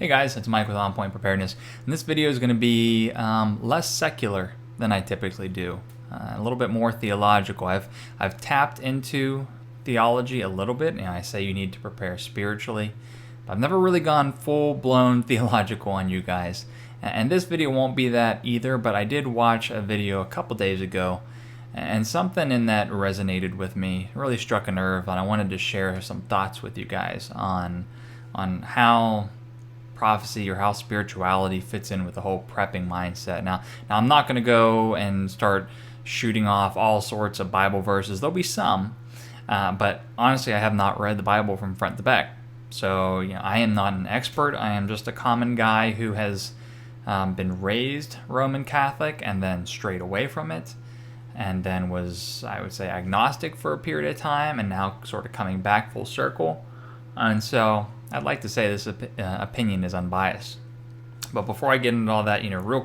Hey guys, it's Mike with On Point Preparedness, and this video is going to be less secular than I typically do, a little bit more theological. I've tapped into theology a little bit, and I say you need to prepare spiritually, but I've never really gone full-blown theological on you guys, and this video won't be that either. But I did watch a video a couple days ago, and something in that resonated with me, really struck a nerve, and I wanted to share some thoughts with you guys on how prophecy or how spirituality fits in with the whole prepping mindset. Now I'm not going to go and start shooting off all sorts of Bible verses. There'll be some, but honestly, I have not read the Bible from front to back. So I am not an expert. I am just a common guy who has been raised Roman Catholic and then strayed away from it, and then was, I would say, agnostic for a period of time, and now sort of coming back full circle. And so I'd like to say this opinion is unbiased. But before I get into all that, real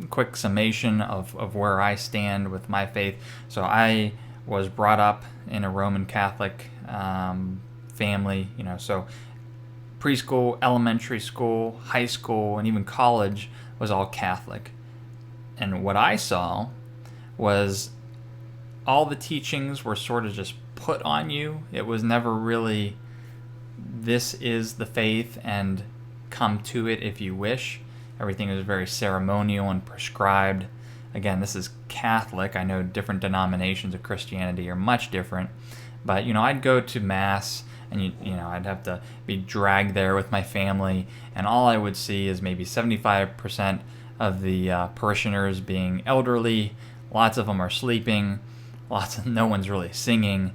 quick summation of where I stand with my faith. So I was brought up in a Roman Catholic family, so preschool, elementary school, high school, and even college was all Catholic. And what I saw was all the teachings were sort of just put on you. It was never really, this is the faith and come to it if you wish. Everything was very ceremonial and prescribed. Again, this is Catholic. I know different denominations of Christianity are much different, but I'd go to Mass, and I'd have to be dragged there with my family, and all I would see is maybe 75% of the parishioners being elderly. Lots of them are sleeping. No one's really singing.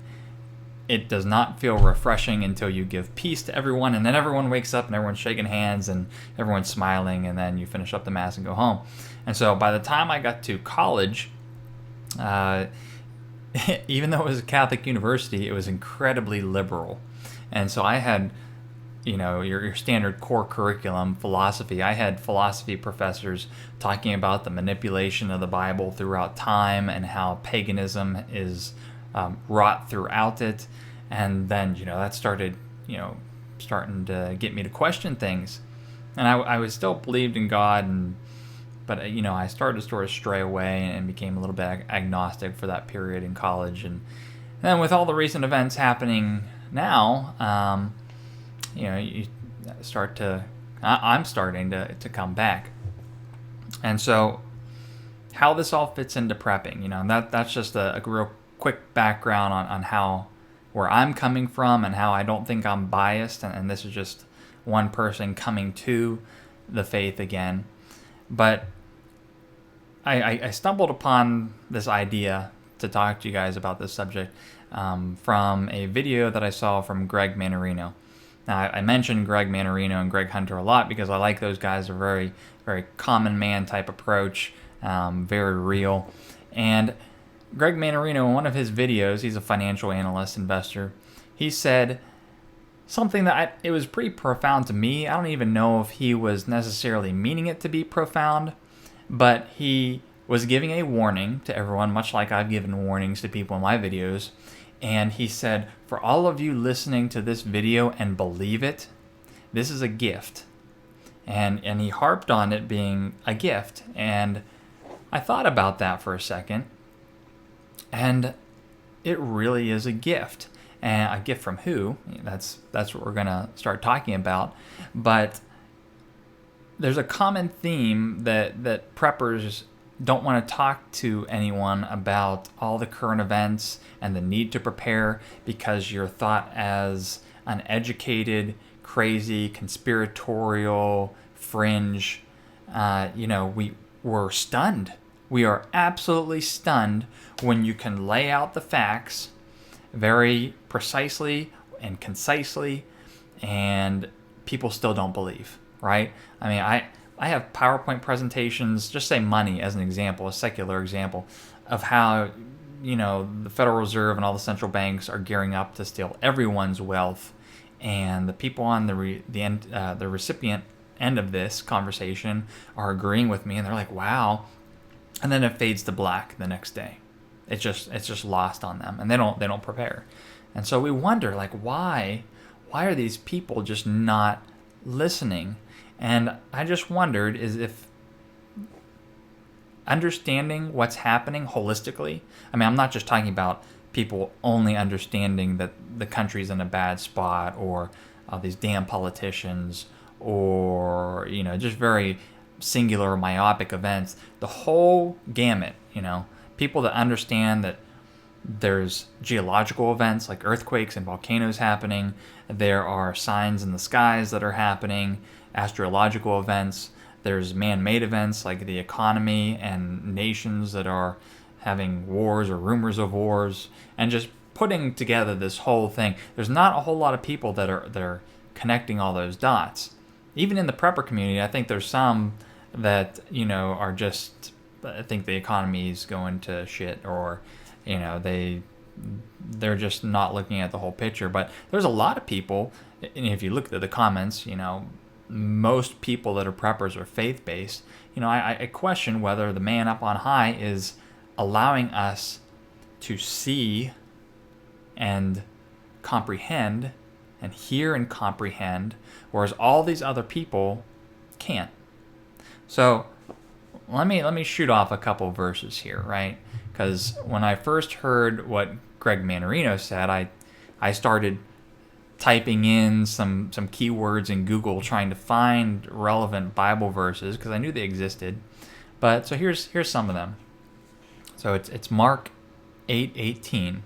It does not feel refreshing until you give peace to everyone, and then everyone wakes up and everyone's shaking hands and everyone's smiling, and then you finish up the Mass and go home. And so by the time I got to college, even though it was a Catholic university, it was incredibly liberal. And so I had, your standard core curriculum, philosophy. I had philosophy professors talking about the manipulation of the Bible throughout time and how paganism is wrought throughout it. And then, that started, starting to get me to question things. And I was still believed in God, but I started to sort of stray away and became a little bit agnostic for that period in college. And then with all the recent events happening now, I'm starting to come back. And so how this all fits into prepping, that's just a real quick background on where I'm coming from and how I don't think I'm biased, and this is just one person coming to the faith again. But I stumbled upon this idea to talk to you guys about this subject from a video that I saw from Greg Manarino. Now, I mentioned Greg Manarino and Greg Hunter a lot because I like those guys. They're very, very common man type approach, very real. And Greg Manarino, in one of his videos, he's a financial analyst, investor, he said something that it was pretty profound to me. I don't even know if he was necessarily meaning it to be profound, but he was giving a warning to everyone, much like I've given warnings to people in my videos. And he said, for all of you listening to this video and believe it, this is a gift. And he harped on it being a gift. And I thought about that for a second. And it really is a gift. And a gift from who? That's what we're going to start talking about. But there's a common theme that preppers don't want to talk to anyone about all the current events and the need to prepare, because you're thought as uneducated, crazy, conspiratorial, fringe. We're stunned. We are absolutely stunned when you can lay out the facts very precisely and concisely, and people still don't believe, right? I mean, I have PowerPoint presentations, just say money as an example, a secular example, of how, the Federal Reserve and all the central banks are gearing up to steal everyone's wealth, and the people on the recipient end of this conversation are agreeing with me, and they're like, wow. And then it fades to black the next day. It's just lost on them, and they don't prepare. And so we wonder, why are these people just not listening. And I just wondered is if understanding what's happening holistically, I mean, I'm not just talking about people only understanding that the country's in a bad spot, or these damn politicians, or, just very singular myopic events, the whole gamut, people that understand that there's geological events like earthquakes and volcanoes happening, there are signs in the skies that are happening, astrological events, there's man-made events like the economy and nations that are having wars or rumors of wars, and just putting together this whole thing. There's not a whole lot of people that are connecting all those dots. Even in the prepper community, I think there's some that, are just, I think the economy is going to shit, or, they're just not looking at the whole picture. But there's a lot of people, and if you look at the comments, most people that are preppers are faith-based. I question whether the man up on high is allowing us to see and comprehend and hear and comprehend, whereas all these other people can't. So let me shoot off a couple verses here, right? Because when I first heard what Greg Manarino said, I started typing in some keywords in Google trying to find relevant Bible verses because I knew they existed. But so here's some of them. So it's Mark 8:18.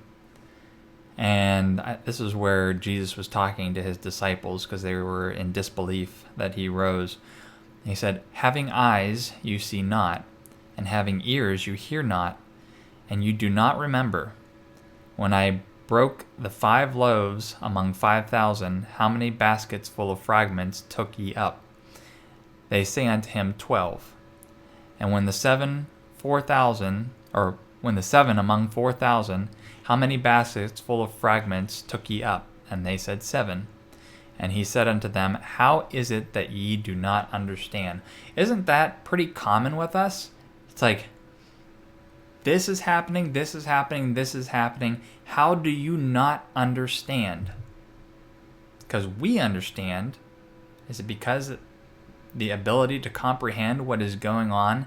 And this is where Jesus was talking to his disciples because they were in disbelief that he rose. He said, "Having eyes you see not, and having ears you hear not, and you do not remember. When I broke the 5 loaves among 5,000, how many baskets full of fragments took ye up? They say unto him, 12. And when the 7 among 4,000, how many baskets full of fragments took ye up? And they said, 7. And he said unto them, How is it that ye do not understand?" Isn't that pretty common with us? It's like, this is happening, this is happening, this is happening. How do you not understand? Because we understand. Is it because the ability to comprehend what is going on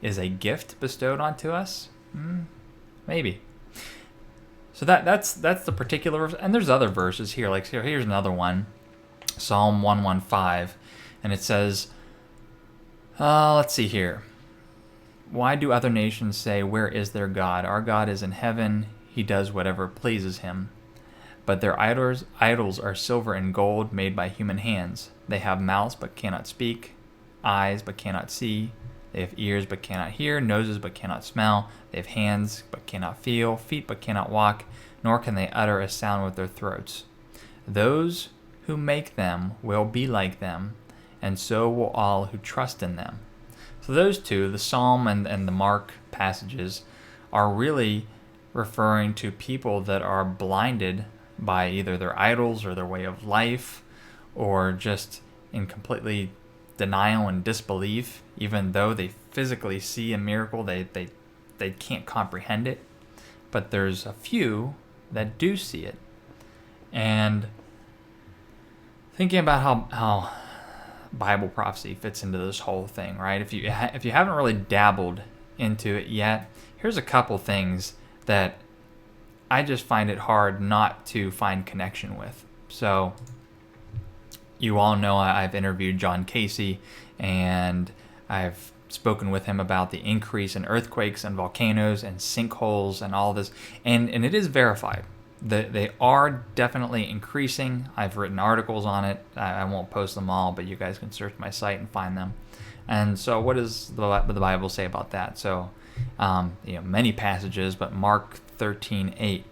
is a gift bestowed onto us? Maybe. So that's the particular verse. And there's other verses here. Like here's another one, Psalm 115, and it says, let's see here. "Why do other nations say, Where is their God? Our God is in heaven. He does whatever pleases him. But their idols are silver and gold made by human hands. They have mouths but cannot speak, eyes but cannot see. They have ears but cannot hear, noses but cannot smell. They have hands but cannot feel, feet but cannot walk, nor can they utter a sound with their throats. Those who make them will be like them, and so will all who trust in them." So those two, the Psalm and the Mark passages, are really referring to people that are blinded by either their idols or their way of life, or just in completely denial and disbelief. Even though they physically see a miracle, they can't comprehend it. But there's a few that do see it. And thinking about how Bible prophecy fits into this whole thing, right? If you haven't really dabbled into it yet, here's a couple things that I just find it hard not to find connection with. So you all know I've interviewed John Casey, and I've spoken with him about the increase in earthquakes and volcanoes and sinkholes and all this, and it is verified. They are definitely increasing. I've written articles on it. I won't post them all, but you guys can search my site and find them. And so what does the Bible say about that? So many passages, but Mark 13:8.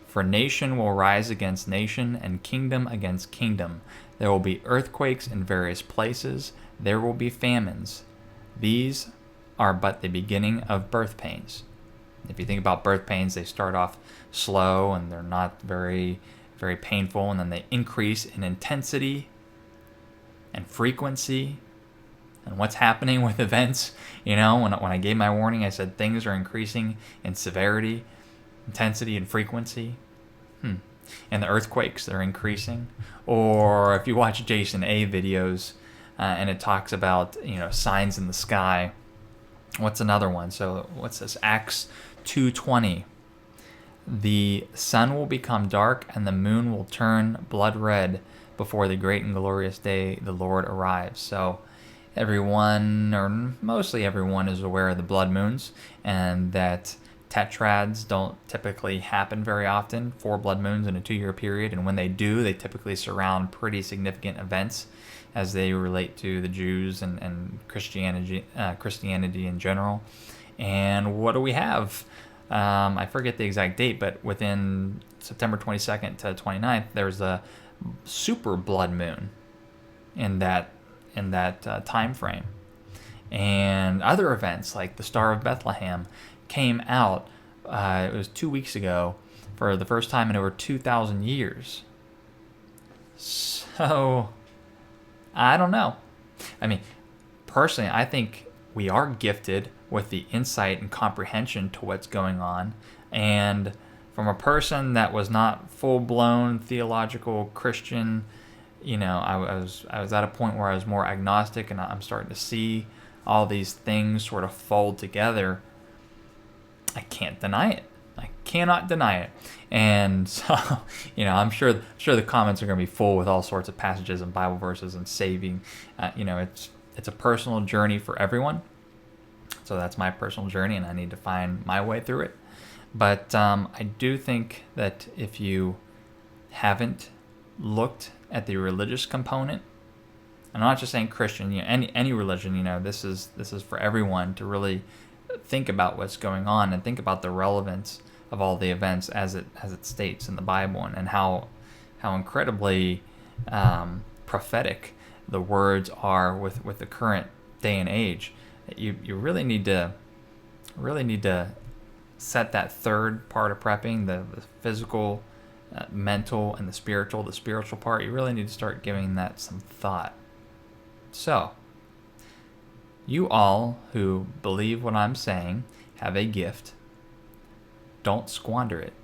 "For nation will rise against nation, and kingdom against kingdom. There will be earthquakes in various places. There will be famines. These are but the beginning of birth pains." If you think about birth pains, they start off slow and they're not very, very painful, and then they increase in intensity and frequency. And what's happening with events? When I gave my warning, I said things are increasing in severity, intensity, and frequency. and the earthquakes that are increasing. Or if you watch Jason A videos and it talks about, signs in the sky. What's another one? So what's this? Acts 2:20. The sun will become dark and the moon will turn blood red before the great and glorious day the Lord arrives. So everyone, or mostly everyone, is aware of the blood moons, and that tetrads don't typically happen very often, 4 blood moons in a 2-year period, and when they do, they typically surround pretty significant events as they relate to the Jews and Christianity in general. And what do we have? I forget the exact date, but within September 22nd to 29th, there's a super blood moon in that time frame. And other events like the Star of Bethlehem came out, it was 2 weeks ago, for the first time in over 2,000 years. So, I don't know. I mean, personally, I think we are gifted with the insight and comprehension to what's going on. And from a person that was not full-blown theological Christian, I was at a point where I was more agnostic, and I'm starting to see all these things sort of fold together. I can't deny it. I cannot deny it. And so, I'm sure the comments are going to be full with all sorts of passages and Bible verses and saving. It's a personal journey for everyone. So that's my personal journey, and I need to find my way through it. But I do think that if you haven't looked at the religious component, and I'm not just saying Christian, any religion, this is for everyone to really think about what's going on and think about the relevance of all the events as it states in the Bible, and how incredibly prophetic the words are with the current day and age. You really need to set that third part of prepping, the physical, mental, and the spiritual part. You really need to start giving that some thought. So, you all who believe what I'm saying have a gift. Don't squander it.